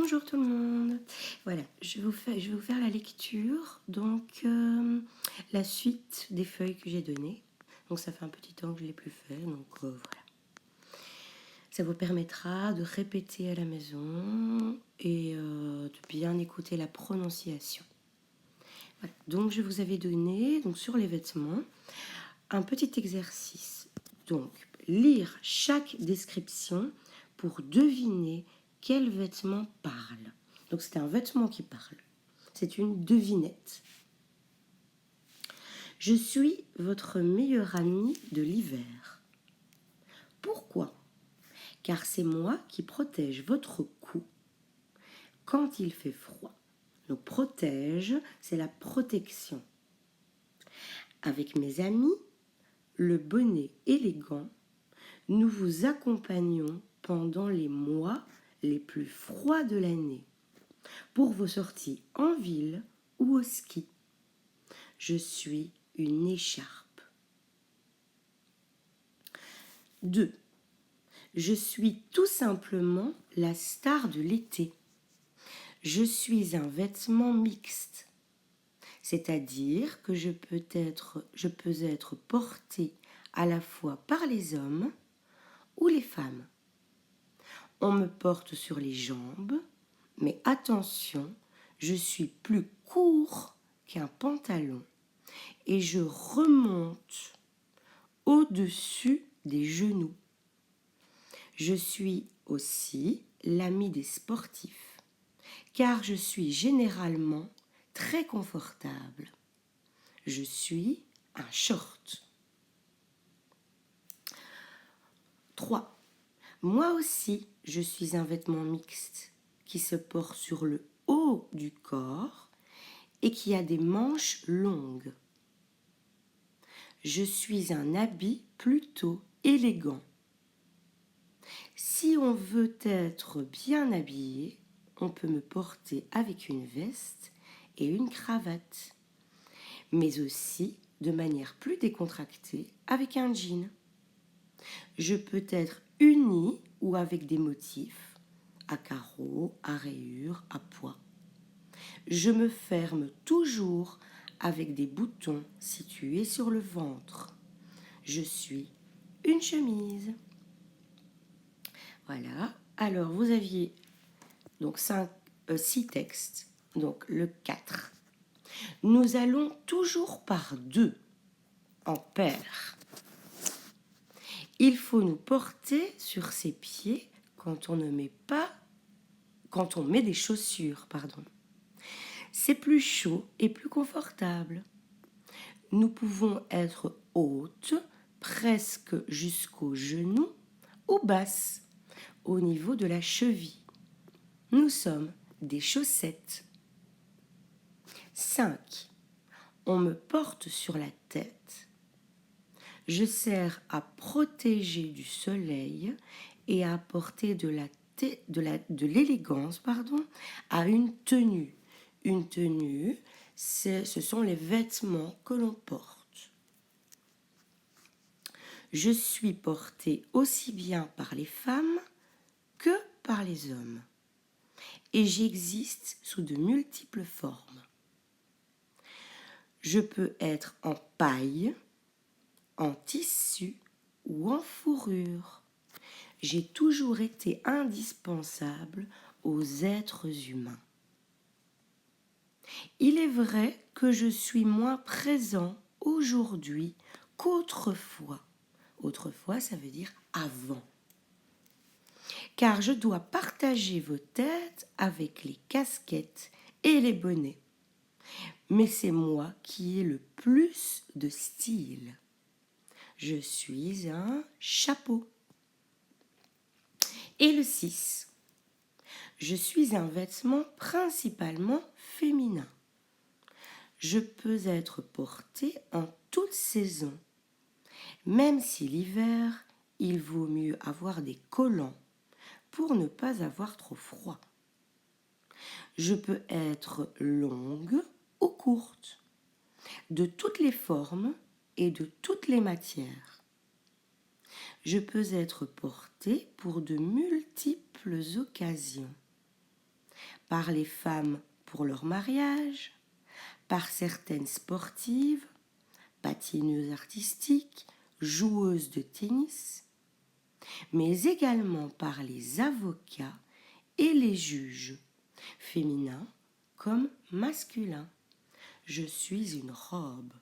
Bonjour tout le monde. Voilà, je vais vous faire la lecture, donc la suite des feuilles que j'ai données. Donc ça fait un petit temps que je ne l'ai plus fait, donc voilà. Ça vous permettra de répéter à la maison et de bien écouter la prononciation. Voilà. Donc je vous avais donné, donc sur les vêtements, un petit exercice. Donc lire chaque description pour deviner quel vêtement parle. Donc c'est un vêtement qui parle. C'est une devinette. Je suis votre meilleur ami de l'hiver. Pourquoi? Car c'est moi qui protège votre cou quand il fait froid. Donc protège, c'est la protection. Avec mes amis, le bonnet élégant, nous vous accompagnons pendant les mois les plus froids de l'année, pour vos sorties en ville ou au ski. Je suis une écharpe. 2. Je suis tout simplement la star de l'été. Je suis un vêtement mixte, c'est-à-dire que je peux être porté à la fois par les hommes ou les femmes. On me porte sur les jambes, mais attention, je suis plus court qu'un pantalon et je remonte au-dessus des genoux. Je suis aussi l'ami des sportifs, car je suis généralement très confortable. Je suis un short. 3. Moi aussi, je suis un vêtement mixte qui se porte sur le haut du corps et qui a des manches longues. Je suis un habit plutôt élégant. Si on veut être bien habillé, on peut me porter avec une veste et une cravate, mais aussi de manière plus décontractée avec un jean. Je peux être uni ou avec des motifs, à carreaux, à rayures, à pois. Je me ferme toujours avec des boutons situés sur le ventre. Je suis une chemise. Voilà. Alors, vous aviez donc 6 textes. Donc, le 4. Nous allons toujours par deux, en paire. Il faut nous porter sur ses pieds quand on met des chaussures, C'est plus chaud et plus confortable. Nous pouvons être hautes, presque jusqu'aux genoux, ou basses, au niveau de la cheville. Nous sommes des chaussettes. 5. On me porte sur la tête. Je sers à protéger du soleil et à apporter de l'élégance à une tenue. Une tenue, ce sont les vêtements que l'on porte. Je suis portée aussi bien par les femmes que par les hommes. Et j'existe sous de multiples formes. Je peux être en paille, en tissu ou en fourrure. J'ai toujours été indispensable aux êtres humains. Il est vrai que je suis moins présent aujourd'hui qu'autrefois. Autrefois, ça veut dire avant. Car je dois partager vos têtes avec les casquettes et les bonnets. Mais c'est moi qui ai le plus de style. Je suis un chapeau. Et le 6. Je suis un vêtement principalement féminin. Je peux être porté en toute saison. Même si l'hiver, il vaut mieux avoir des collants pour ne pas avoir trop froid. Je peux être longue ou courte, de toutes les formes et de toutes les matières. Je peux être portée pour de multiples occasions. par les femmes pour leur mariage, par certaines sportives, patineuses artistiques, joueuses de tennis, mais également par les avocats et les juges, féminins comme masculins. Je suis une robe.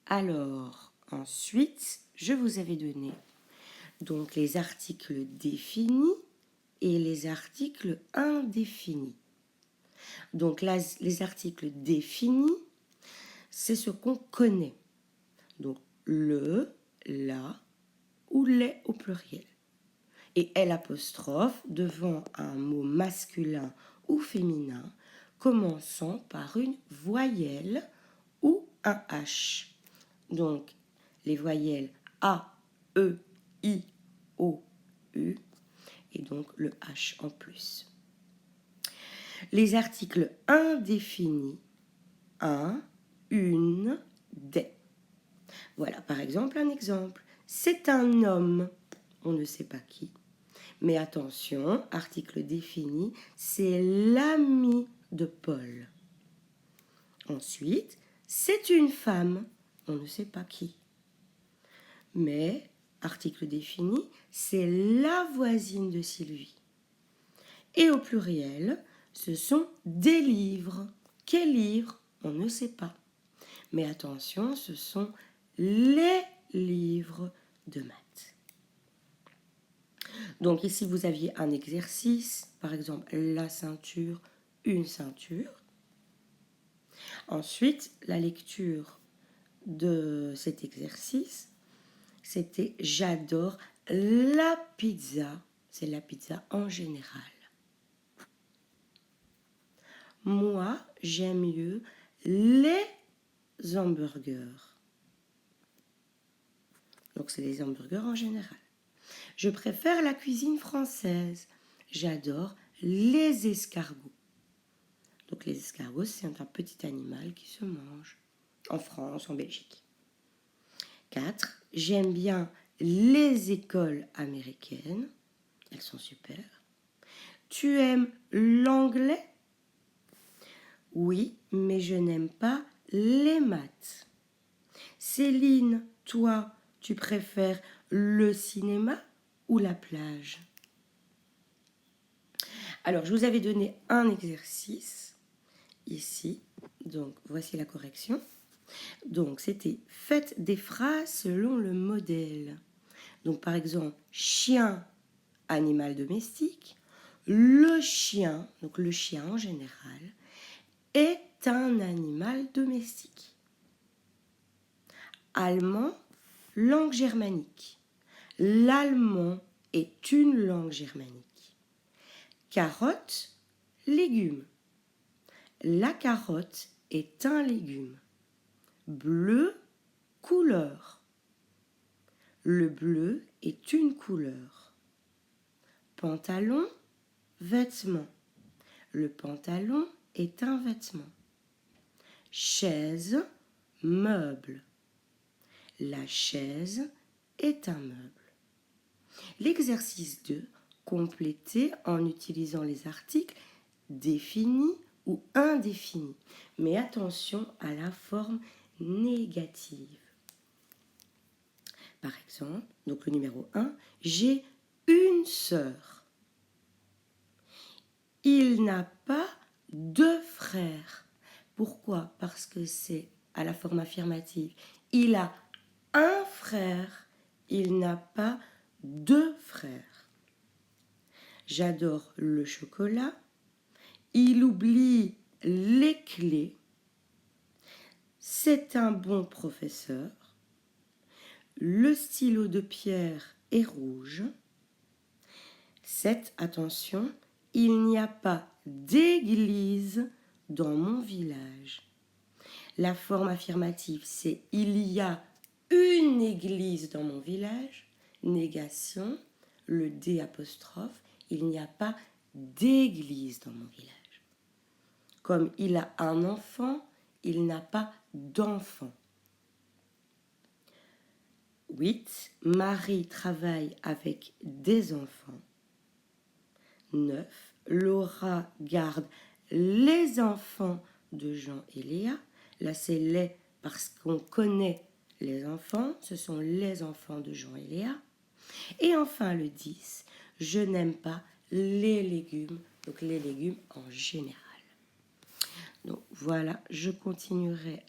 Alors, ensuite, je vous avais donné donc les articles définis et les articles indéfinis. Donc là, les articles définis, c'est ce qu'on connaît. Donc le, la ou les au pluriel. Et L' devant un mot masculin ou féminin commençant par une voyelle ou un H. Donc les voyelles A, E, I, O, U et donc le H en plus. Les articles indéfinis, un, une, des. Voilà par exemple un exemple. C'est un homme, on ne sait pas qui. Mais attention, article défini, c'est l'ami de Paul. Ensuite, c'est une femme, on ne sait pas qui. Mais, article défini, c'est la voisine de Sylvie. Et au pluriel, ce sont des livres. Quels livres? On ne sait pas. Mais attention, ce sont les livres de maths. Donc ici, vous aviez un exercice, par exemple la ceinture, une ceinture. Ensuite, la lecture de cet exercice, c'était j'adore la pizza. C'est la pizza en général. Moi, j'aime mieux les hamburgers. Donc, c'est les hamburgers en général. Je préfère la cuisine française. J'adore les escargots. Donc, les escargots, c'est un petit animal qui se mange en France, en Belgique. 4. J'aime bien les écoles américaines. Elles sont super. Tu aimes l'anglais? Oui, mais je n'aime pas les maths. Céline, toi, tu préfères le cinéma ou la plage? Alors, je vous avais donné un exercice ici. Donc, voici la correction. Donc, c'était faites des phrases selon le modèle. Donc, par exemple, chien, animal domestique. Le chien, donc le chien en général, est un animal domestique. Allemand, langue germanique. L'allemand est une langue germanique. Carotte, légume. La carotte est un légume. Bleu, couleur. Le bleu est une couleur. Pantalon, vêtement. Le pantalon est un vêtement. Chaise, meuble. La chaise est un meuble. L'exercice 2, compléter en utilisant les articles définis ou indéfinis. Mais attention à la forme négative. Par exemple, donc le numéro 1, j'ai une sœur. Il n'a pas de frères. Pourquoi? Parce que c'est à la forme affirmative. Il a un frère, il n'a pas deux frères. J'adore le chocolat. Il oublie les clés. C'est un bon professeur. Le stylo de Pierre est rouge. 7. Attention, il n'y a pas d'église dans mon village. La forme affirmative, c'est il y a une église dans mon village. Négation, le D apostrophe, il n'y a pas d'église dans mon village. Comme il a un enfant, il n'a pas d'enfant. 8. Marie travaille avec des enfants. 9. Laura garde les enfants de Jean et Léa. Là, c'est les parce qu'on connaît les enfants. Ce sont les enfants de Jean et Léa. Et enfin, le 10. Je n'aime pas les légumes. Donc, les légumes en général. Donc, voilà, je continuerai